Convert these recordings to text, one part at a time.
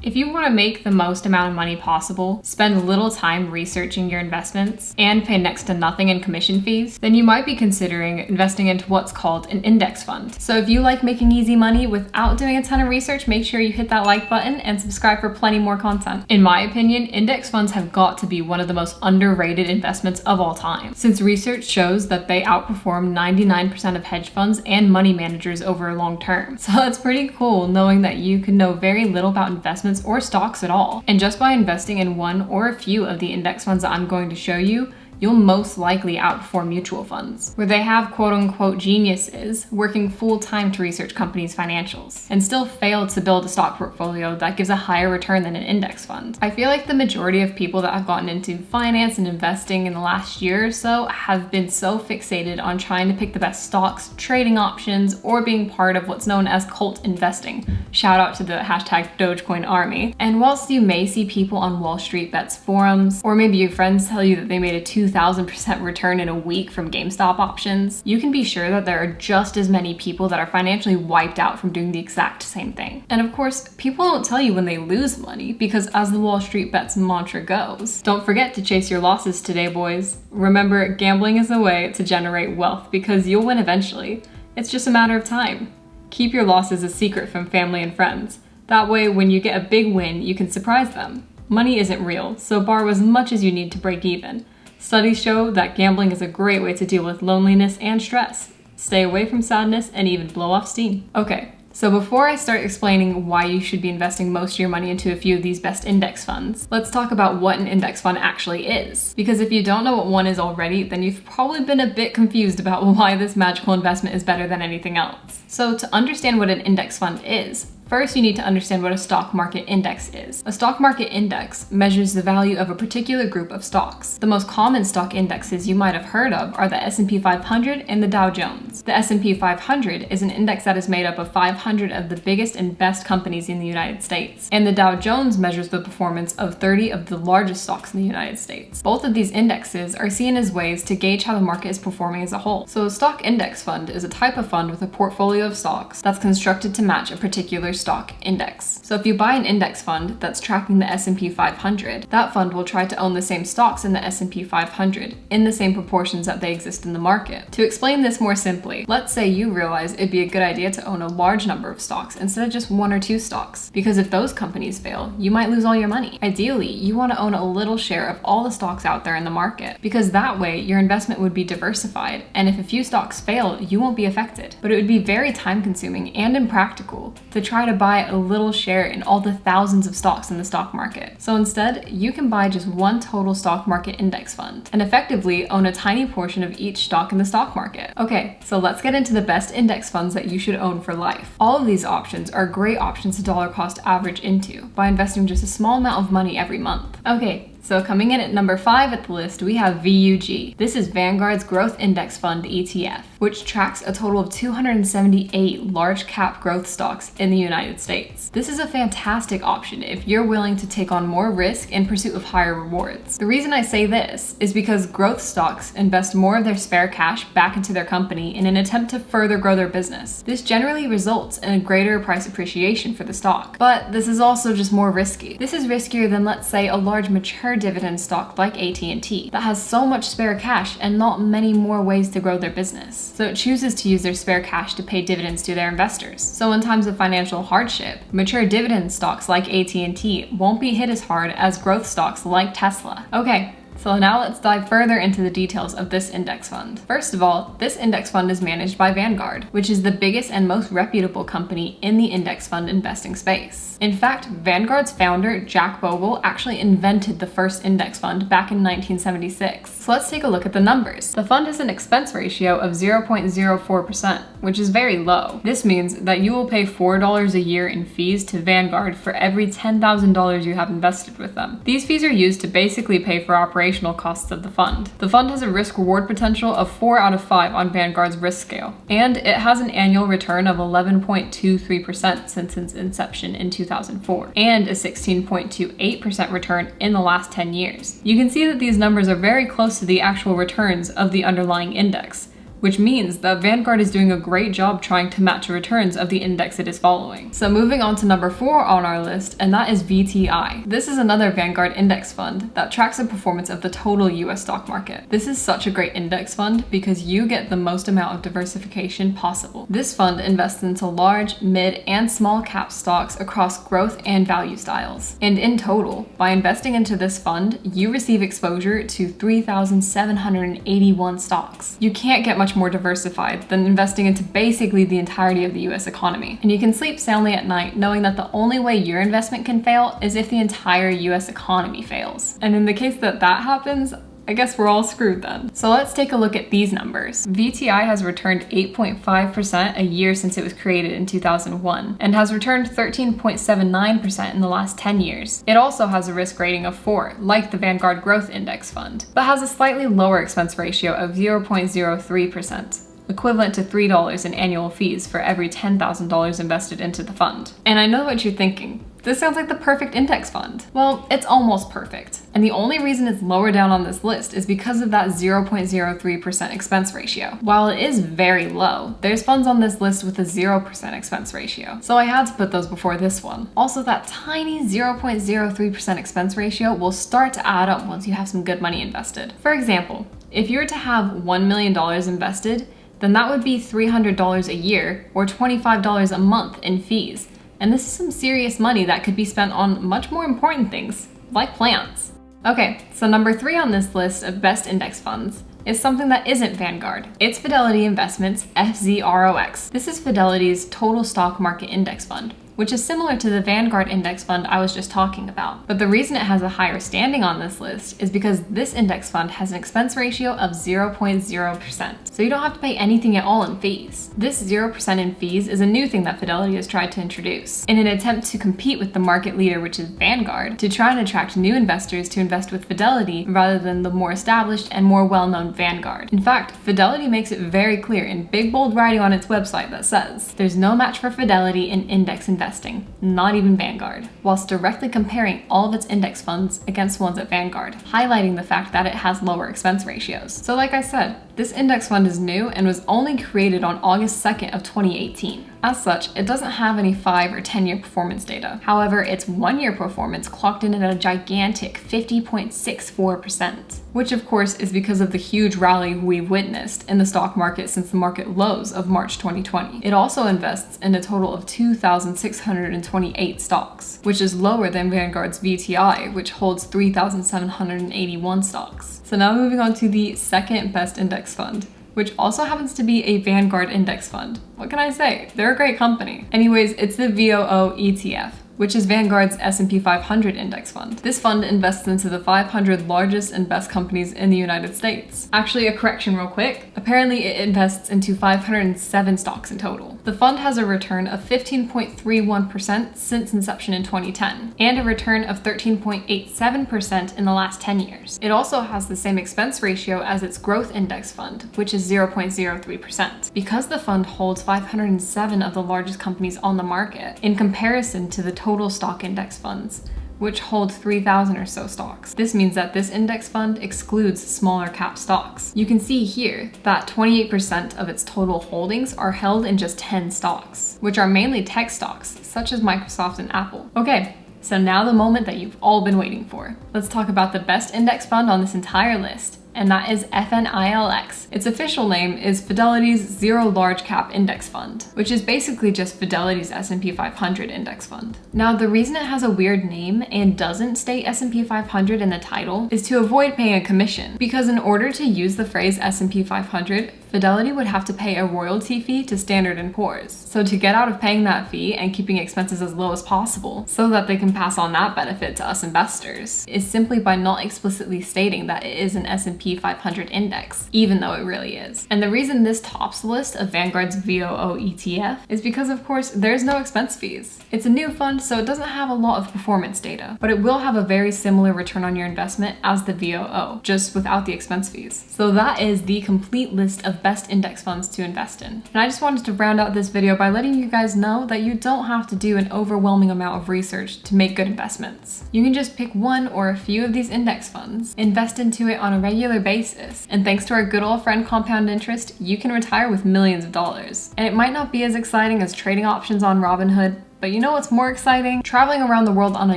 If you want to make the most amount of money possible, spend little time researching your investments, and pay next to nothing in commission fees, then you might be considering investing into what's called an index fund. So if you like making easy money without doing a ton of research, make sure you hit that like button and subscribe for plenty more content. In my opinion, index funds have got to be one of the most underrated investments of all time, since research shows that they outperform 99% of hedge funds and money managers over a long term. So it's pretty cool knowing that you can know very little about investments or stocks at all. And just by investing in one or a few of the index funds that I'm going to show you, you'll most likely outperform mutual funds, where they have quote-unquote geniuses working full-time to research companies' financials, and still fail to build a stock portfolio that gives a higher return than an index fund. I feel like the majority of people that have gotten into finance and investing in the last year or so have been so fixated on trying to pick the best stocks, trading options, or being part of what's known as cult investing. Shout out to the hashtag Dogecoin army. And whilst you may see people on Wall Street Bets forums, or maybe your friends tell you that they made a 2,000% return in a week from GameStop options, you can be sure that there are just as many people that are financially wiped out from doing the exact same thing. And of course, people don't tell you when they lose money, because as the Wall Street Bets mantra goes, don't forget to chase your losses today, boys. Remember, gambling is a way to generate wealth because you'll win eventually. It's just a matter of time. Keep your losses a secret from family and friends. That way, when you get a big win, you can surprise them. Money isn't real, so borrow as much as you need to break even. Studies show that gambling is a great way to deal with loneliness and stress, stay away from sadness, and even blow off steam. Okay, so before I start explaining why you should be investing most of your money into a few of these best index funds, let's talk about what an index fund actually is. Because if you don't know what one is already, then you've probably been a bit confused about why this magical investment is better than anything else. So to understand what an index fund is, first, you need to understand what a stock market index is. A stock market index measures the value of a particular group of stocks. The most common stock indexes you might have heard of are the S&P 500 and the Dow Jones. The S&P 500 is an index that is made up of 500 of the biggest and best companies in the United States. And the Dow Jones measures the performance of 30 of the largest stocks in the United States. Both of these indexes are seen as ways to gauge how the market is performing as a whole. So a stock index fund is a type of fund with a portfolio of stocks that's constructed to match a particular stock index. So if you buy an index fund that's tracking the S&P 500, that fund will try to own the same stocks in the S&P 500 in the same proportions that they exist in the market. To explain this more simply, let's say you realize it'd be a good idea to own a large number of stocks instead of just one or two stocks, because if those companies fail, you might lose all your money. Ideally, you want to own a little share of all the stocks out there in the market, because that way your investment would be diversified, and if a few stocks fail, you won't be affected. But it would be very time consuming and impractical to try to buy a little share in all the thousands of stocks in the stock market. So instead, you can buy just one total stock market index fund and effectively own a tiny portion of each stock in the stock market. Okay, so let's get into the best index funds that you should own for life. All of these options are great options to dollar cost average into by investing just a small amount of money every month. Okay, so coming in at number 5 at the list, we have VUG. This is Vanguard's Growth Index Fund ETF, which tracks a total of 278 large cap growth stocks in the United States. This is a fantastic option if you're willing to take on more risk in pursuit of higher rewards. The reason I say this is because growth stocks invest more of their spare cash back into their company in an attempt to further grow their business. This generally results in a greater price appreciation for the stock, but this is also just more risky. This is riskier than, let's say, a large mature dividend stock like AT&T that has so much spare cash and not many more ways to grow their business. So it chooses to use their spare cash to pay dividends to their investors. So in times of financial hardship, mature dividend stocks like AT&T won't be hit as hard as growth stocks like Tesla. Okay, so now let's dive further into the details of this index fund. First of all, this index fund is managed by Vanguard, which is the biggest and most reputable company in the index fund investing space. In fact, Vanguard's founder, Jack Bogle, actually invented the first index fund back in 1976. So let's take a look at the numbers. The fund has an expense ratio of 0.04%, which is very low. This means that you will pay $4 a year in fees to Vanguard for every $10,000 you have invested with them. These fees are used to basically pay for operational costs of the fund. The fund has a risk-reward potential of 4 out of 5 on Vanguard's risk scale, and it has an annual return of 11.23% since its inception in 2004, and a 16.28% return in the last 10 years. You can see that these numbers are very close to the actual returns of the underlying index, which means that Vanguard is doing a great job trying to match the returns of the index it is following. So moving on to number 4 on our list, and that is VTI. This is another Vanguard index fund that tracks the performance of the total US stock market. This is such a great index fund because you get the most amount of diversification possible. This fund invests into large, mid, and small cap stocks across growth and value styles. And in total, by investing into this fund, you receive exposure to 3,781 stocks. You can't get much more diversified than investing into basically the entirety of the US economy. And you can sleep soundly at night knowing that the only way your investment can fail is if the entire US economy fails. And in the case that that happens, I guess we're all screwed then. So let's take a look at these numbers. VTI has returned 8.5% a year since it was created in 2001 and has returned 13.79% in the last 10 years. It also has a risk rating of 4, like the Vanguard Growth Index Fund, but has a slightly lower expense ratio of 0.03%. Equivalent to $3 in annual fees for every $10,000 invested into the fund. And I know what you're thinking. This sounds like the perfect index fund. Well, it's almost perfect. And the only reason it's lower down on this list is because of that 0.03% expense ratio. While it is very low, there's funds on this list with a 0% expense ratio. So I had to put those before this one. Also, that tiny 0.03% expense ratio will start to add up once you have some good money invested. For example, if you were to have $1 million invested, then that would be $300 a year or $25 a month in fees. And this is some serious money that could be spent on much more important things, like plants. Okay, so number 3 on this list of best index funds is something that isn't Vanguard. It's Fidelity Investments FZROX. This is Fidelity's total stock market index fund, which is similar to the Vanguard index fund I was just talking about. But the reason it has a higher standing on this list is because this index fund has an expense ratio of 0.0%. So you don't have to pay anything at all in fees. This 0% in fees is a new thing that Fidelity has tried to introduce in an attempt to compete with the market leader, which is Vanguard, to try and attract new investors to invest with Fidelity rather than the more established and more well-known Vanguard. In fact, Fidelity makes it very clear in big bold writing on its website that says, there's no match for Fidelity in index investing, not even Vanguard, whilst directly comparing all of its index funds against ones at Vanguard, highlighting the fact that it has lower expense ratios. So like I said, this index fund is new and was only created on August 2nd of 2018. As such, it doesn't have any 5 or 10-year performance data. However, its 1-year performance clocked in at a gigantic 50.64%, which of course is because of the huge rally we've witnessed in the stock market since the market lows of March 2020. It also invests in a total of 2,628 stocks, which is lower than Vanguard's VTI, which holds 3,781 stocks. So now moving on to the second best index fund, which also happens to be a Vanguard index fund. What can I say? They're a great company. Anyways, it's the VOO ETF, which is Vanguard's S&P 500 index fund. This fund invests into the 500 largest and best companies in the United States. Actually, a correction real quick. Apparently, it invests into 507 stocks in total. The fund has a return of 15.31% since inception in 2010, and a return of 13.87% in the last 10 years. It also has the same expense ratio as its growth index fund, which is 0.03%. Because the fund holds 507 of the largest companies on the market, in comparison to the total stock index funds, which hold 3,000 or so stocks. This means that this index fund excludes smaller cap stocks. You can see here that 28% of its total holdings are held in just 10 stocks, which are mainly tech stocks, such as Microsoft and Apple. Okay, so now the moment that you've all been waiting for. Let's talk about the best index fund on this entire list, and that is FNILX. Its official name is Fidelity's Zero Large Cap Index Fund, which is basically just Fidelity's S&P 500 index fund. Now, the reason it has a weird name and doesn't state S&P 500 in the title is to avoid paying a commission, because in order to use the phrase S&P 500, Fidelity would have to pay a royalty fee to Standard & Poor's. So to get out of paying that fee and keeping expenses as low as possible so that they can pass on that benefit to us investors is simply by not explicitly stating that it is an S&P 500 index, even though it really is. And the reason this tops the list of Vanguard's VOO ETF is because, of course, there's no expense fees. It's a new fund, so it doesn't have a lot of performance data, but it will have a very similar return on your investment as the VOO, just without the expense fees. So that is the complete list of best index funds to invest in. And I just wanted to round out this video by letting you guys know that you don't have to do an overwhelming amount of research to make good investments. You can just pick one or a few of these index funds, invest into it on a regular regular basis. And thanks to our good old friend compound interest, you can retire with millions of dollars. And it might not be as exciting as trading options on Robinhood, but you know what's more exciting? Traveling around the world on a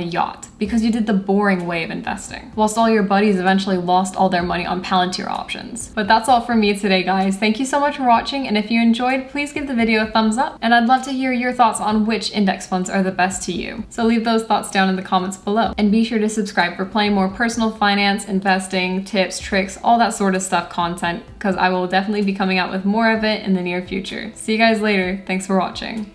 yacht, because you did the boring way of investing, whilst all your buddies eventually lost all their money on Palantir options. But that's all from me today, guys. Thank you so much for watching, and if you enjoyed, please give the video a thumbs up, and I'd love to hear your thoughts on which index funds are the best to you. So leave those thoughts down in the comments below, and be sure to subscribe for plenty more personal finance, investing, tips, tricks, all that sort of stuff content, because I will definitely be coming out with more of it in the near future. See you guys later. Thanks for watching.